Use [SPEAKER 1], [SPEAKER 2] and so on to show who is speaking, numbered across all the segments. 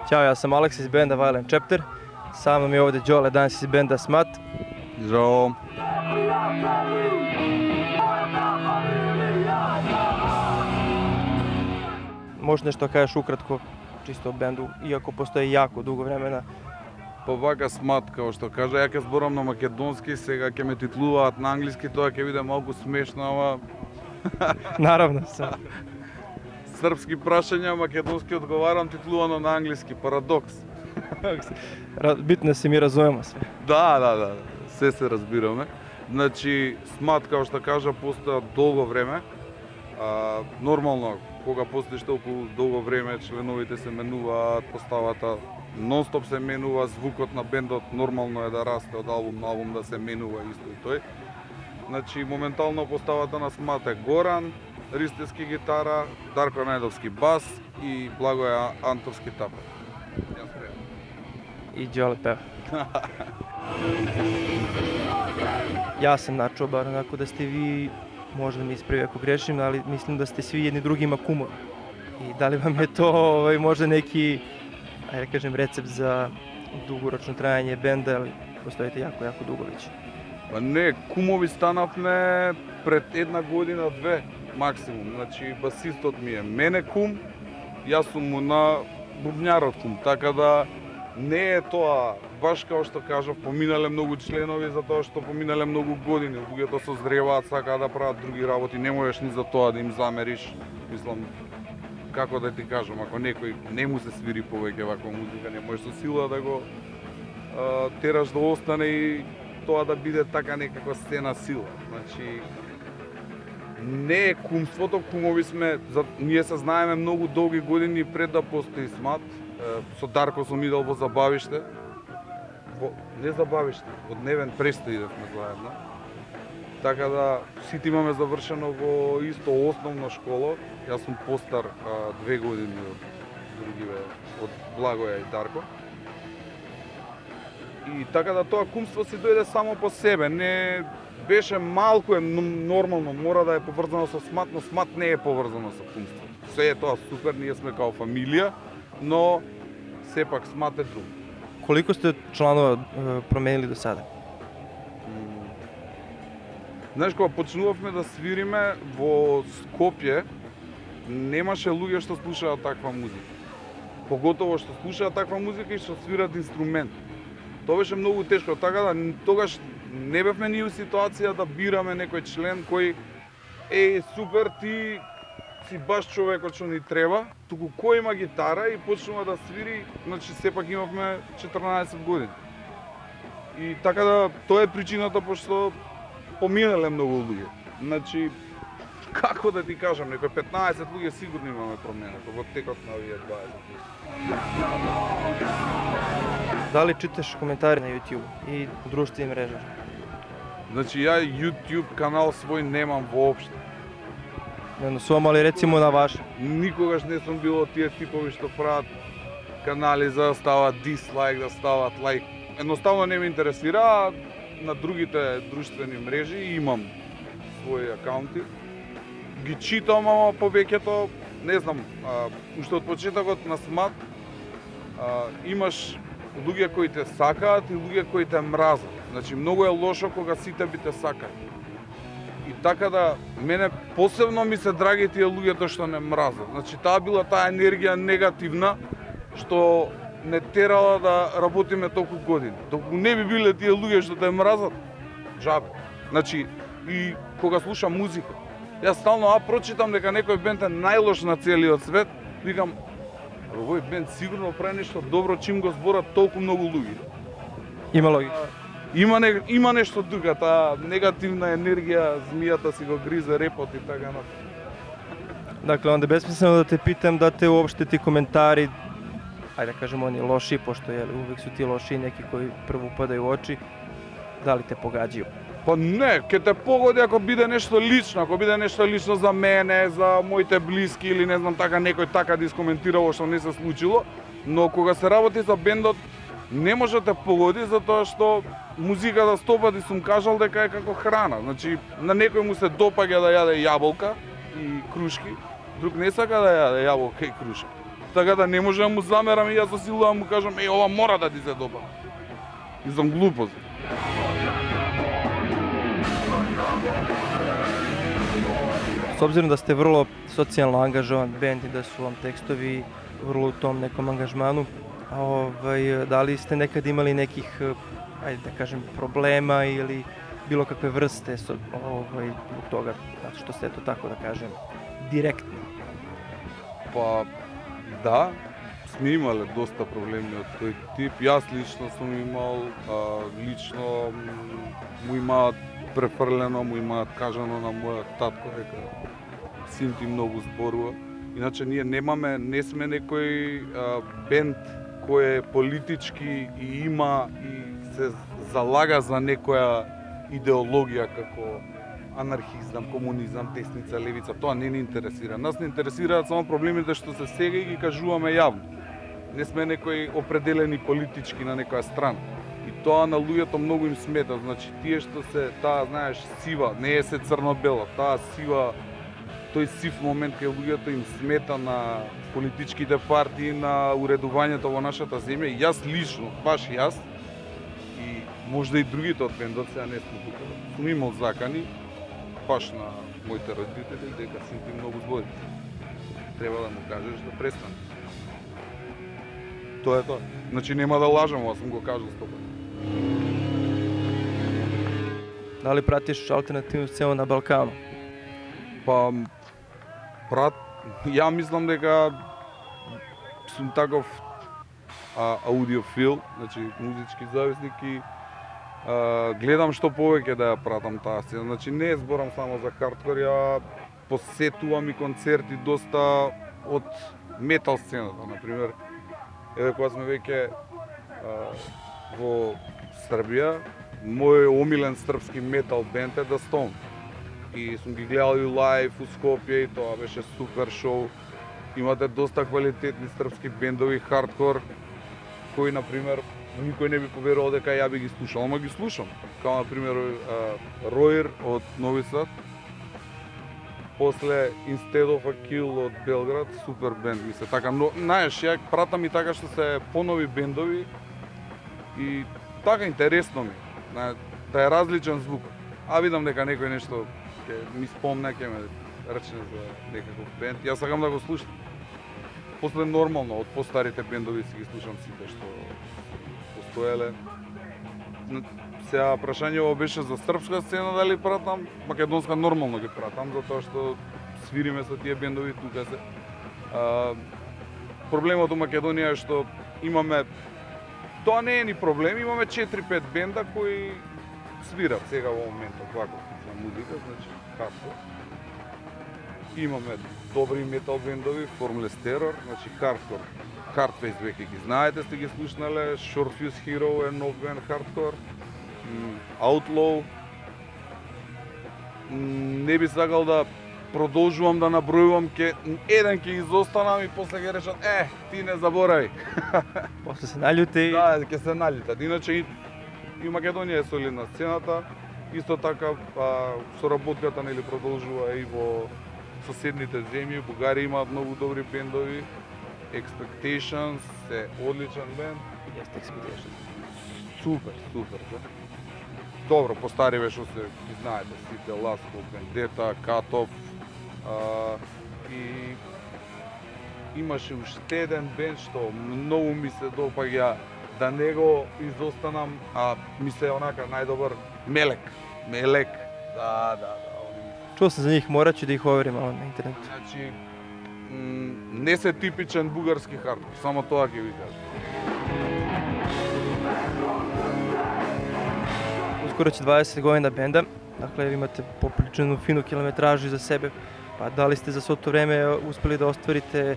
[SPEAKER 1] Ćao, ja sam Aleks iz benda Violent Chapter. Sa mnom je ovdje Đole, danas iz benda Smat.
[SPEAKER 2] Zdravo.
[SPEAKER 1] Možeš nešto kažeš ukratko čisto o bendu, iako postoji jako dugo vremena.
[SPEAKER 2] Па вака Смат, као што кажа, ја ќе зборам на македонски, сега ќе ме титлуваат на англиски, тоа ќе биде малку смешно, ама
[SPEAKER 1] Naravno sam.
[SPEAKER 2] српски прашања, македонски одговарам, титлувано на англиски, парадокс.
[SPEAKER 1] Bitno je da se mi razumemo sve.
[SPEAKER 2] Да, се разбираме. Значи, Смат, као што кажа, постоја долго време. Нормално, кога постоиш толку долго време, членовите се менуваат, поставата нон-стоп се менува, звукот на бендот нормално е да расте од албум на албум, да се менува исто и тој. Значи, моментално поставата на Смат е Горан, Ристевски гитара, Дарко Најдовски бас и Благоја Антовски тапа.
[SPEAKER 1] I Đole peva. Ja sam načuo bar onako da ste vi, možda mi ispravi ako grešim, ali mislim da ste svi jedni drugima kumovi. I da li vam je to možda neki, ajde da kažem, recept za dugoročno trajanje benda, ali postojite jako dugo već?
[SPEAKER 2] Па не, кумови станавме пред една година, две максимум. Значи, басистот ми е мене кум, јас сум му на бубњарот кум, така да не е тоа, баш као што кажав, поминале многу членови затоа што поминале многу години, луѓето созреваат, сакаат да прават други работи, не можеш ни за тоа да им замериш. Мислам, како да ти кажам, ако некој не му се свири повеќе ваква музика, не можеш со сила да го тераш да остане и тоа да биде така некаква сцена сила. Значи, не е кумството, кумови сме, ние се знаеме многу долги години пред да постои Смат. Со Дарко сум идел во забавиште, не забавиште, во дневен престој идевме заедно. Така да, сите имаме завршено во исто основна школа. Јас сум постар 2 години од другиве, од Благоја и Дарко. И така да тоа кумство си дојде само по себе, не беше малку е нормално, мора да е поврзано со Смат, но Смат не е поврзано со кумството. Се е тоа супер, ние сме као фамилија, но сепак Смат е друг.
[SPEAKER 1] Koliko ste članova promenili do sada?
[SPEAKER 2] Знаеш, кога почнувавме да свириме во Скопје, немаше луѓе што слушаат таква музика. Поготово што слушаат таква музика и што свират инструмент. Тоа беше многу тешко, така да тогаш не бевме ни у ситуација да бираме некој член кој супер, ти си баш човекот што ни треба, туку кој има гитара и почнува да свири, значи сепак имавме 14 години. И така да тоа е причината пошто поминале многу луѓе. Значи, како да ти кажам, некој 15 луѓе сигурно имаме променето во текот на овие 20.
[SPEAKER 1] Da li čitaš komentare na YouTube i u društvenim mrežama?
[SPEAKER 2] Значи, ја YouTube канал свој немам воопшто.
[SPEAKER 1] Ne na svom, ali recimo na vašem.
[SPEAKER 2] Никогаш не сум бил од тие типови што прават канали за да стават дислайк, да стават лайк. Едноставно не ме интересира, а на другите друштвени мрежи имам своји акаунти. Ги читам, ама повеќето, не знам, уште од почетокот на Смат имаш луѓе кои те сакаат и луѓе кои те мразат. Значи, многу е лошо кога сите би те сакаат. И така да, мене посебно ми се драги тие луѓето што не мразат. Значи, таа била таа енергија негативна, што не терала да работиме толку години. Доколку не би биле тие луѓе што те мразат, джабе. Значи, и кога слушам музика, јас стално прочитам дека некој бенд е најлош на целиот свет, викам, овој бенд сигурно прави нешто добро, чим го зборат толку многу луѓе.
[SPEAKER 1] Ima logika.
[SPEAKER 2] Има нешто тука, таа негативна енергија, змијата си го гризе репот и така натаму.
[SPEAKER 1] Dakle, onda je besmisleno da te pitam da te uopšte ti komentari, ajde da kažemo oni loši, pošto uvek su ti loši neki koji prvo upadaju u oči, da li te pogađaju?
[SPEAKER 2] Па не, ќе те погоди ако биде нешто лично, ако биде нешто лично за мене, за моите блиски или не знам така некој така да искоментирало што не се случило, но кога се работи за бендот не може да те погоди затоа што музиката 100 пати сум кажал дека е како храна. Значи на некој му се допаѓа да јаде јаболка и крушки, друг не сака да јаде јаболка и крушки. Така да не може да му замерам и јас за сила да му кажам, ова мора да ти се допада. Мислам глупост.
[SPEAKER 1] S obzirom da ste vrlo socijalno angažovan bend i da su vam tekstovi vrlo u tom nekom angažmanu, da li ste nekad imali nekih, ajde da kažem, problema ili bilo kakve vrste zbog toga, zato što ste to tako da kažem, direktni?
[SPEAKER 2] Па да, сме имале доста проблеми од тој тип. Јас лично сум имал, лично му имаат префрлено, му имаат кажано на мојот татко дека син ти многу зборува. Иначе ние не сме некој бенд кој е политички и има и се залага за некоја идеологија како анархизам, комунизам, десница, левица, тоа не ни интересира. Нас не интересираат само проблемите што се сега и ги кажуваме јавно. Не сме некои определени политички на некоја страна. И тоа на луѓето многу им смета. Значи тие што се, таа, знаеш, сива, не е се црно-бела, таа сива, тој сив момент кај луѓето им смета на политичките партии, на уредувањето во нашата земја. И јас лично, баш јас, и можда и другите од бендот, сега не сме тука, сум имал закани, баш на моите родители, дека син ти многу збори. Треба да му кажеш да престане. Тоа е тоа. Значи нема да лажам, ова сум го кажал 100 пати.
[SPEAKER 1] Da li pratiš alternativnu scenu na Balkanu?
[SPEAKER 2] Па ја мислам дека сум таков аудиофил, значи музички зависник и гледам што повеќе да ја пратам таа сцена. Значи не зборам само за хардкор, ја посетувам и концерти доста од метал сцената, например. Еве кога сме веќе во Србија, мој омилен српски метал бенд е The Stone. И сум ги гледал и лайв у Скопје и тоа беше супер шоу. Имате доста квалитетни српски бендови хардкор кои, например, никој не би поверувал дека ја би ги слушал, ама ги слушам. Као, например, Роир од Нови Сад, после Instead of a Kill од Белград, супер бенд ми се. Така, но, знаеш, ја пратам и така што се понови бендови и така интересно ми, да е различен звук. А видам дека некој нешто ќе ми спомне, ќе ме речне за некаков бенд. Јас сакам да го слушам. После нормално, од постарите бендови си ги слушам сите што постоеле. Сега прашањето беше за српска сцена, дали пратам, македонска нормално ги пратам, затоа што свириме со тие бендови тука се. Проблемот у Македонија е што имаме, тоа не е ни проблем, имаме 4-5 бенда кои свират сега во моментот вако за музика, значи хардкор. Имаме добри метал бендови, Formless Terror, значи хардкор. Hardface веќе ги знаете, сте ги слушнале, Short Fuse Hero е нов бенд хардкор. Outlaw. Не би сакал да продолжувам да набројувам, еден ќе изостанам и после ќе речат, ти не заборави.
[SPEAKER 1] После се наљути.
[SPEAKER 2] Да, ќе се наљутат. Иначе и Македонија е солидна сцената. Исто така соработката нели продолжува и во соседните земји. Бугарија има многу добри бендови. Expectations е одличен бенд.
[SPEAKER 1] Jeste Expectations.
[SPEAKER 2] Супер, супер, да. Добро, постариве што се, ги знаете, сите, Ласко, Бендета, Катов. И имаше уште еден бенд што многу ми се допаѓа, да не го изостанам, ми се онака најдобар Мелек. Мелек, да.
[SPEAKER 1] Čuo sam za njih, morat ću da ih overim malo na internetu.
[SPEAKER 2] Значи, не се типичен бугарски хардкор, само тоа ќе ви кажам.
[SPEAKER 1] Uskoro će 20 godina benda, dakle vi imate popriličnu finu kilometražu iza sebe, pa da li ste za svo to vreme uspeli da ostvarite,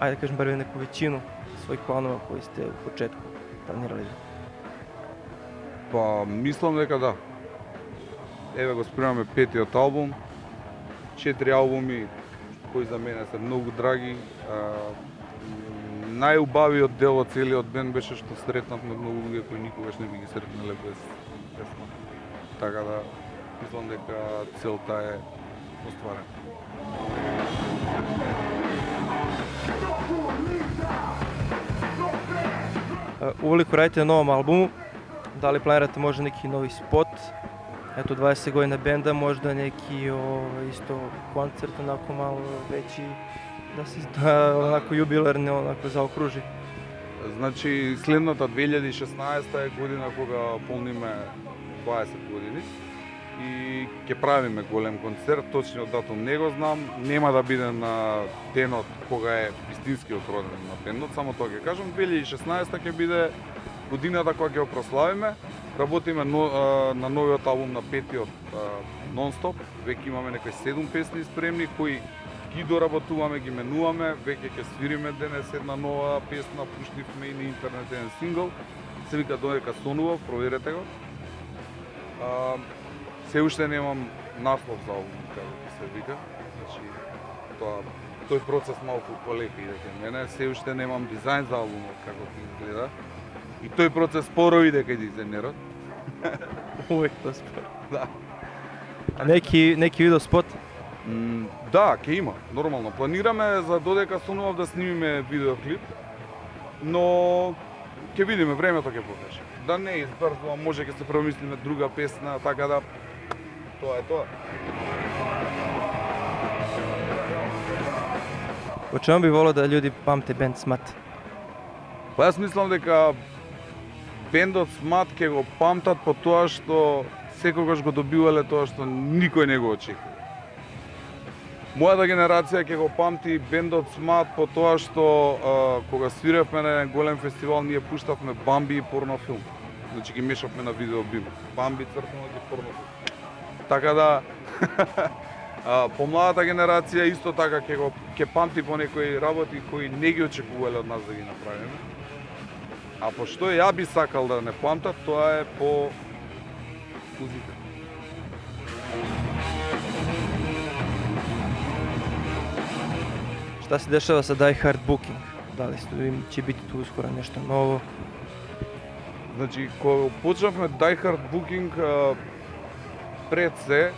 [SPEAKER 1] ajde da kažem, bar neku većinu svojih planova koji ste u početku planirali?
[SPEAKER 2] Па, мислам дека да. Еве го спремаме петиот албум, 4 албуми кои за мене се многу драги. Најубавиот дел од целиот бенд беше што сретнавме многу луѓе кои никогаш не би ги сретнале без песма. Така да, мислам дека целта е остварена.
[SPEAKER 1] Uveliko radite na novom albumu, da li planirate možda neki novi spot? Eto, 20 godina benda, možda neki isto koncert, onako malo veći, da se onako jubilarni onako zaokruži.
[SPEAKER 2] Значи, следната 2016 е година кога полниме 20 години и ќе правиме голем концерт, точниот датум не го знам, нема да биде на денот кога е вистинскиот роден на бендот, само тоа ќе кажам, 2016 ќе биде годината кога ќе го прославиме. Работиме на новиот албум, на петиот нон-стоп, веќе имаме некои 7 песни спремни кои ги доработуваме, ги менуваме, веќе ќе свириме денес една нова песна, пуштивме и на интернет еден сингл, се вика Додека сонував, проверете го. Се уште немам наслов за албум, како се вика, значи тој процес малку полека иде кај мене, се уште немам дизајн за албумот како ќе изгледа. И тој процес споро иде кај дизајнерот.
[SPEAKER 1] Uvek to sporo.
[SPEAKER 2] Да.
[SPEAKER 1] A neki video spot?
[SPEAKER 2] Да, ќе има, нормално. Планираме за Додека сонував да снимиме видеоклип, но ќе видиме, времето ќе покаже. Да не избрзувам, може ќе се промислиме друга песна, така да тоа е тоа.
[SPEAKER 1] Po čemu bi volio da ljudi pamte band Smat?
[SPEAKER 2] Па јас мислам дека бендот Смат ќе го памтат по тоа што секогаш го добивале тоа што никој не го очекува. Мојата генерација ќе го памти бендот Смат по тоа што кога свиревме на еден голем фестивал ние пуштавме Бамби и порнофилм. Значи ги мешавме на видеобим. Бамби цртано и порнофилм. Така да помладата генерација исто така ќе памти по некои работи кои не ги очекувале од нас да ги направиме. А пошто ја би сакал да не памтат, тоа е по музика.
[SPEAKER 1] Šta se dešava sa Die Hard Booking? Da li će biti tu uskoro nešto novo?
[SPEAKER 2] Значи, кога почнавме Die Hard Booking, пред се,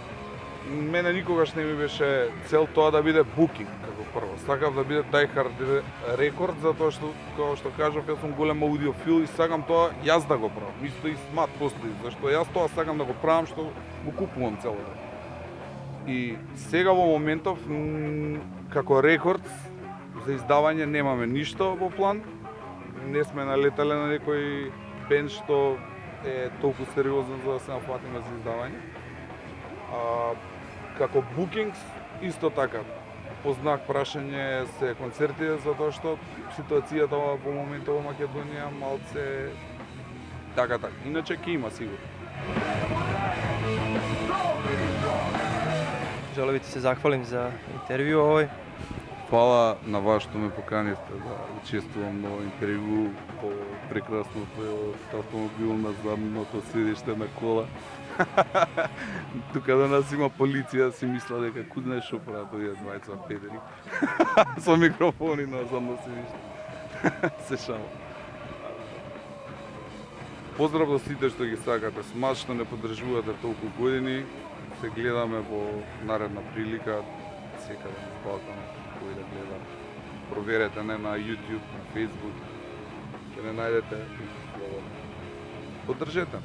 [SPEAKER 2] мене никогаш не ми беше цел тоа да биде booking како прво. Сакав да биде Die Hard Record, затоа што, како што кажав, јас сум голем аудиофил и сакам тоа јас да го правам. Исто и Смат постои, зашто јас тоа сакам да го правам, што го купувам цело време. И сега во моментов, како рекорд, за издавање немаме ништо во план. Не сме налетале на некој бенд што е толку сериозен за да се нафатиме за издавање. Како bookings, исто така, по знак прашање се концертите, затоа што ситуацијата во моментот во Македонија малце така. Иначе ќе има сигурно.
[SPEAKER 1] Želeo bih ti se zahvalim za intervju ovoj.
[SPEAKER 2] Фала на вас што ме поканивте да учествувам на овој интервју по прекрасното автомобил на задното седиште на кола. Тука да нас има полиција, си мисла дека ку знаеш што прават овие двајца педери. Со микрофони на задно седиште. Се шалам. Поздрав до сите што ги сакате Смат, што не поддржувате толку години. Се гледаме во наредна прилика, секаде на Балкан, кој да гледа. Проверете не на YouTube, на Facebook, ќе не најдете. Поддржете.